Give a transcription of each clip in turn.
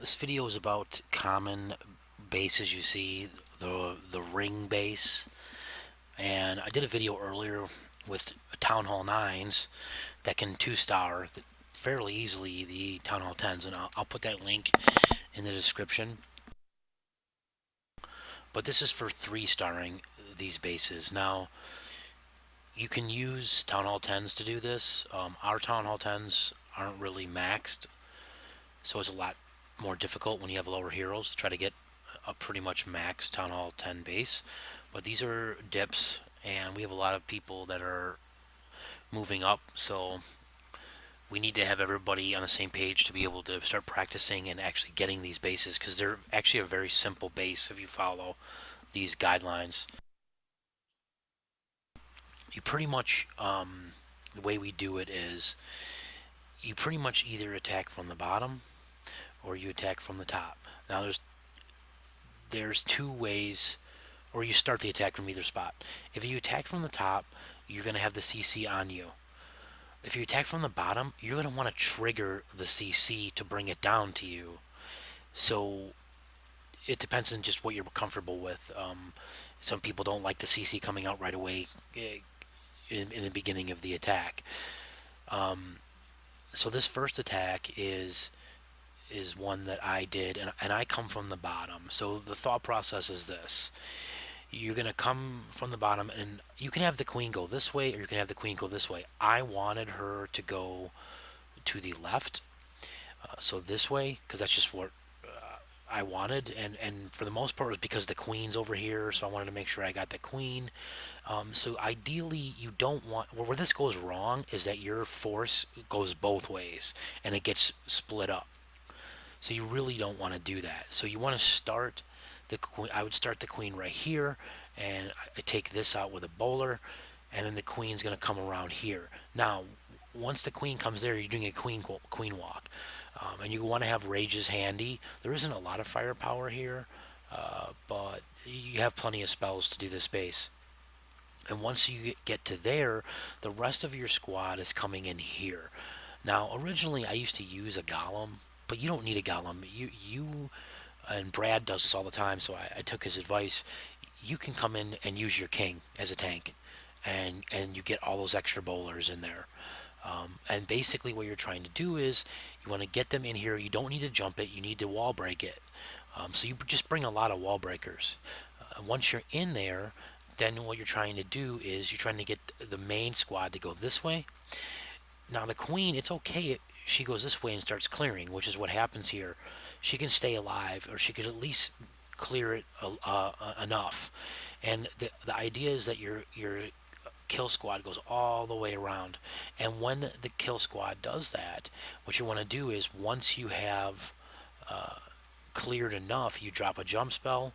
This video is about common bases you see, the ring base, and I did a video earlier with Town Hall 9s that can 2-star fairly easily the Town Hall 10s, and I'll put that link in the description. But this is for 3-starring these bases. Now, you can use Town Hall 10s to do this. Our Town Hall 10s aren't really maxed, so it's a lot more difficult when you have lower heroes to try to get a pretty much max Town Hall 10 base. But these are dips, and we have a lot of people that are moving up, so we need to have everybody on the same page to be able to start practicing and actually getting these bases, because they're actually a very simple base if you follow these guidelines. You pretty much, the way we do it is you pretty much either attack from the bottom or you attack from the top. Now there's two ways, or you start the attack from either spot. If you attack from the top, you're going to have the CC on you. If you attack from the bottom, you're going to want to trigger the CC to bring it down to you. So it depends on just what you're comfortable with. Some people don't like the CC coming out right away in the beginning of the attack. So this first attack is one that I did, and I come from the bottom. So the thought process is this: you're going to come from the bottom, and you can have the queen go this way, or you can have the queen go this way. I wanted her to go to the left, so this way, because that's just what I wanted, and for the most part it was because the queen's over here, so I wanted to make sure I got the queen. So ideally you don't want, where this goes wrong is that your force goes both ways and it gets split up. So you really don't want to do that. So you want to start the queen. I would start the queen right here, and I take this out with a bowler, and then the queen's going to come around here. Now, once the queen comes there, you're doing a queen walk, and you want to have rages handy. There isn't a lot of firepower here, but you have plenty of spells to do this base. And once you get to there, the rest of your squad is coming in here. Now, originally I used to use a golem, but you don't need a golem. You and Brad does this all the time, so I took his advice. You can come in and use your king as a tank, and you get all those extra bowlers in there. And basically what you're trying to do is you want to get them in here. You don't need to jump it. You need to wall break it. So you just bring a lot of wall breakers. Once you're in there, then what you're trying to do is you're trying to get the main squad to go this way. Now the queen, it's okay if she goes this way and starts clearing, which is what happens here. She can stay alive, or she could at least clear it enough. And the idea is that your kill squad goes all the way around. And when the kill squad does that, what you want to do is once you have cleared enough, you drop a jump spell,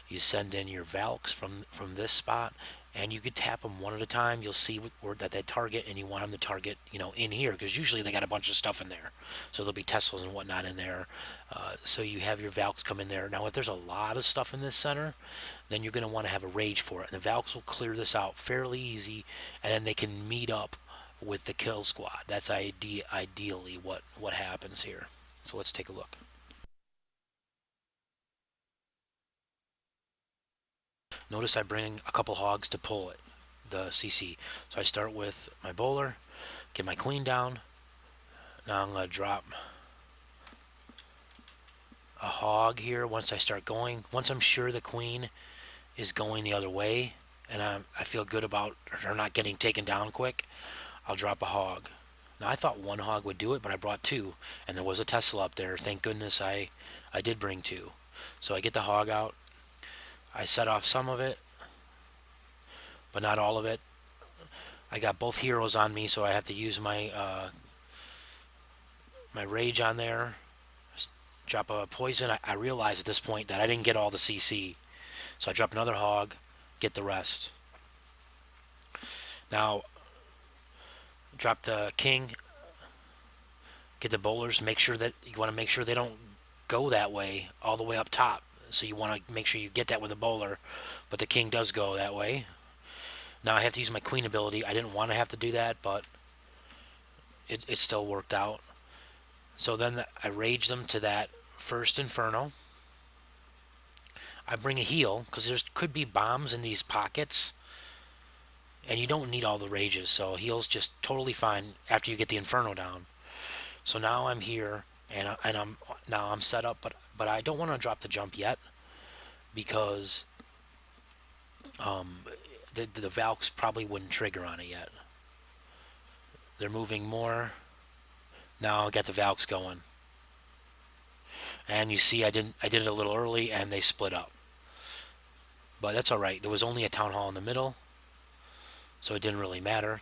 you send in your Valks from this spot, and you could tap them one at a time. You'll see that they target, and you want them to target, in here, because usually they got a bunch of stuff in there. So there'll be Teslas and whatnot in there. So you have your Valks come in there. Now, if there's a lot of stuff in this center, then you're going to want to have a rage for it. And the Valks will clear this out fairly easy, and then they can meet up with the kill squad. That's ideally what happens here. So let's take a look. Notice I bring a couple hogs to pull it, the CC. So I start with my bowler, get my queen down. Now I'm going to drop a hog here once I start going. Once I'm sure the queen is going the other way, and I feel good about her not getting taken down quick, I'll drop a hog. Now I thought one hog would do it, but I brought two, and there was a Tesla up there. Thank goodness I did bring two. So I get the hog out. I set off some of it, but not all of it. I got both heroes on me, so I have to use my my rage on there. Drop a poison. I realize at this point that I didn't get all the CC, so I drop another hog, get the rest. Now, drop the king, get the bowlers. Make sure that you want to make sure they don't go that way all the way up top. So you want to make sure you get that with a bowler, but the king does go that way. Now I have to use my queen ability. I didn't want to have to do that, but it still worked out. So then I rage them to that first Inferno. I bring a heal because there could be bombs in these pockets, and you don't need all the rages, so heal's just totally fine after you get the Inferno down. So now I'm here, and I'm set up, but I don't want to drop the jump yet because the Valks probably wouldn't trigger on it yet. They're moving more. Now I got the Valks going, and you see I did it a little early, and they split up. But that's all right. There was only a town hall in the middle, so it didn't really matter.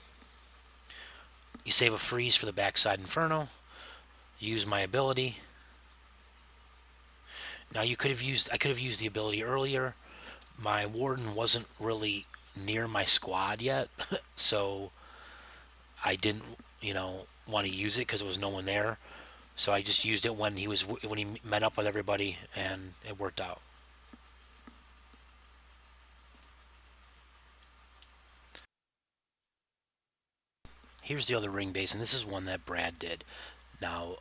You save a freeze for the backside Inferno. Use my ability. Now I could have used the ability earlier. My warden wasn't really near my squad yet, so I didn't, want to use it because there was no one there. So I just used it when he met up with everybody, and it worked out. Here's the other ring base, and this is one that Brad did. Now,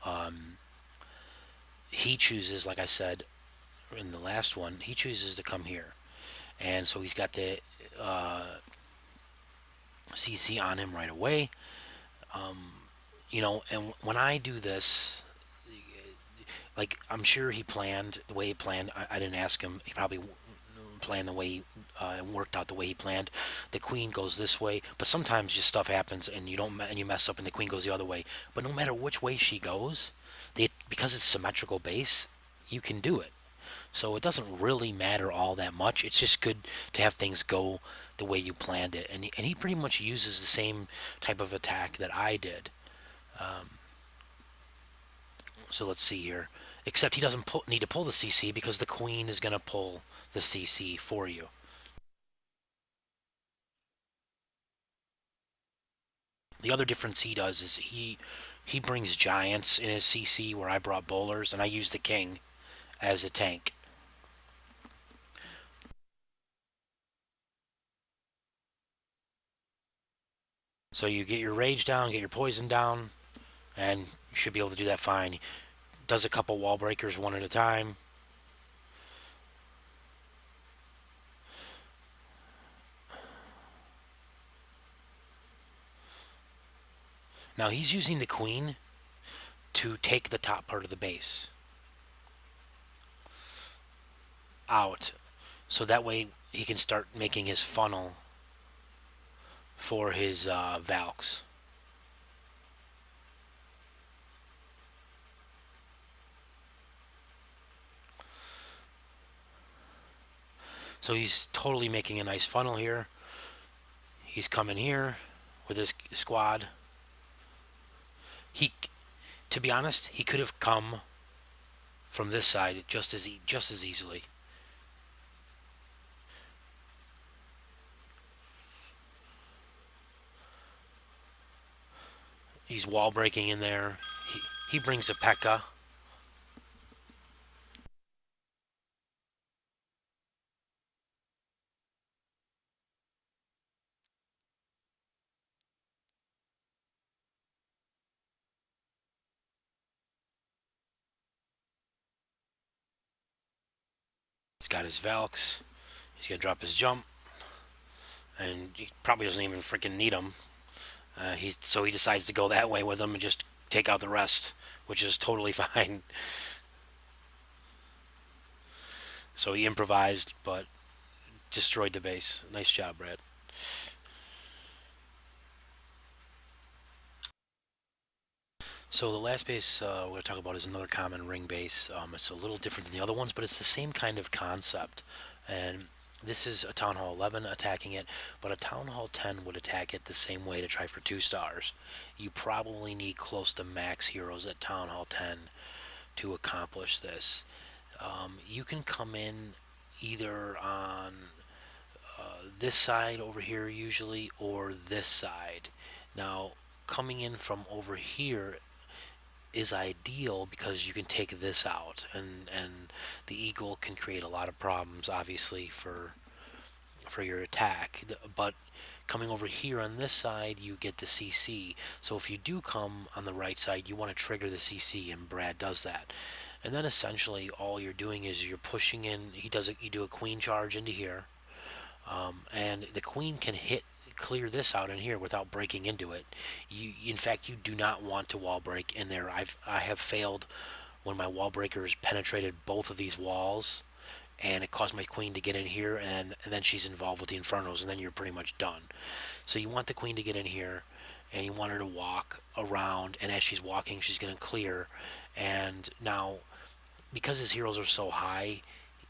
he chooses, like I said in the last one, he chooses to come here. And so he's got the CC on him right away. And when I do this, like, I'm sure he planned the way he planned. I didn't ask him. He probably planned the way and worked out the way he planned. The queen goes this way, but sometimes just stuff happens and you mess up and the queen goes the other way. But no matter which way she goes, because it's symmetrical base, you can do it. So it doesn't really matter all that much. It's just good to have things go the way you planned it. And he pretty much uses the same type of attack that I did. So let's see here. Except he doesn't need to pull the CC because the queen is going to pull the CC for you. The other difference he does is he brings giants in his CC where I brought bowlers, and I use the king as a tank. So you get your rage down, get your poison down, and you should be able to do that fine. Does a couple wall breakers one at a time. Now he's using the queen to take the top part of the base out, so that way he can start making his funnel for his Valks. So he's totally making a nice funnel here. He's coming here with his squad. To be honest, he could have come from this side just as easily. He's wall breaking in there. He brings a P.E.K.K.A. He's got his Valks. He's gonna drop his jump, and he probably doesn't even freaking need him. So he decides to go that way with him and just take out the rest, which is totally fine. So he improvised, but destroyed the base. Nice job, Brad. So the last base we're going to talk about is another common ring base. It's a little different than the other ones, but it's the same kind of concept. And this is a Town Hall 11 attacking it, but a Town Hall 10 would attack it the same way to try for 2 stars. You probably need close to max heroes at Town Hall 10 to accomplish this. You can come in either on this side over here usually, or this side. Now, coming in from over here is ideal because you can take this out, and the eagle can create a lot of problems, obviously, for your attack. But coming over here on this side, you get the CC. So if you do come on the right side, you want to trigger the CC, and Brad does that. And then essentially all you're doing is you're pushing in. You do a queen charge into here, and the queen can hit clear this out in here without breaking into it. In fact, you do not want to wall break in there. I have failed when my wall breakers penetrated both of these walls, and it caused my queen to get in here, and then she's involved with the infernos, and then you're pretty much done. So you want the queen to get in here, and you want her to walk around, and as she's walking, she's going to clear. And now, because his heroes are so high,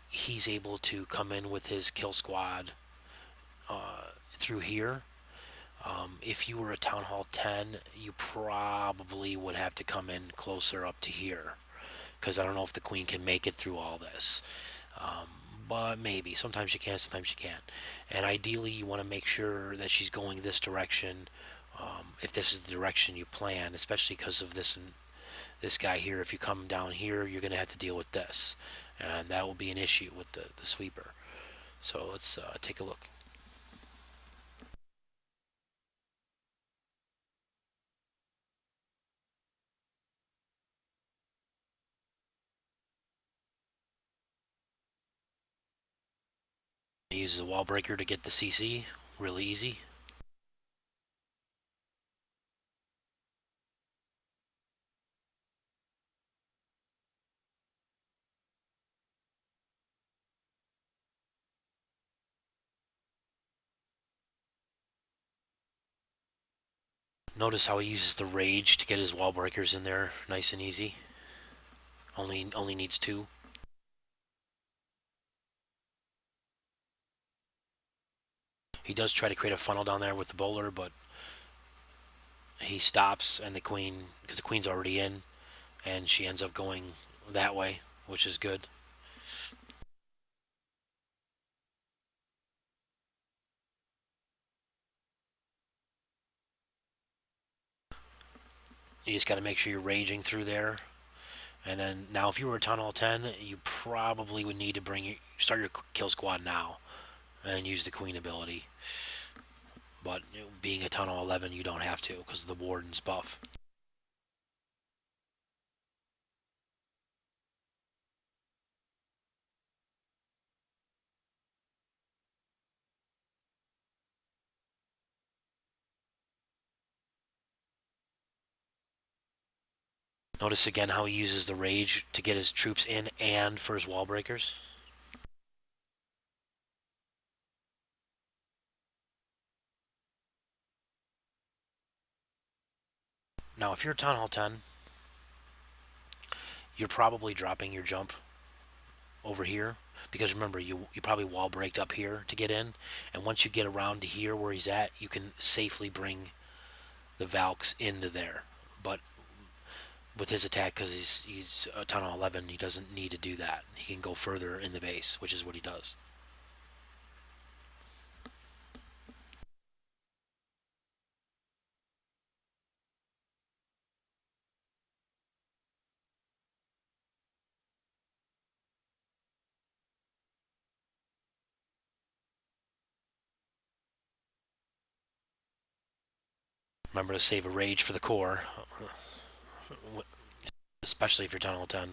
he's able to come in with his kill squad through here. If you were a Town Hall 10, you probably would have to come in closer up to here, because I don't know if the queen can make it through all this. But maybe. Sometimes you can, sometimes you can't. And ideally, you want to make sure that she's going this direction, if this is the direction you plan, especially because of this guy here. If you come down here, you're going to have to deal with this, and that will be an issue with the sweeper. So let's take a look. He uses a wall breaker to get the CC, really easy. Notice how he uses the rage to get his wall breakers in there nice and easy. Only needs two. He does try to create a funnel down there with the bowler, but he stops, and the queen, because the queen's already in, and she ends up going that way, which is good. You just got to make sure you're raging through there. And then now, if you were a Tunnel 10, you probably would need to start your kill squad now and use the queen ability. But being a Tunnel 11, you don't have to because of the Warden's buff. Notice again how he uses the rage to get his troops in and for his wall breakers. Now, if you're a Town Hall 10, you're probably dropping your jump over here, because remember, you probably wall breaked up here to get in, and once you get around to here where he's at, you can safely bring the Valks into there. But with his attack, because he's a Tunnel 11, he doesn't need to do that. He can go further in the base, which is what he does. Remember to save a rage for the core, especially if you're Tunnel 10.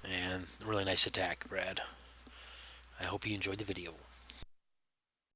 And really nice attack, Brad. I hope you enjoyed the video.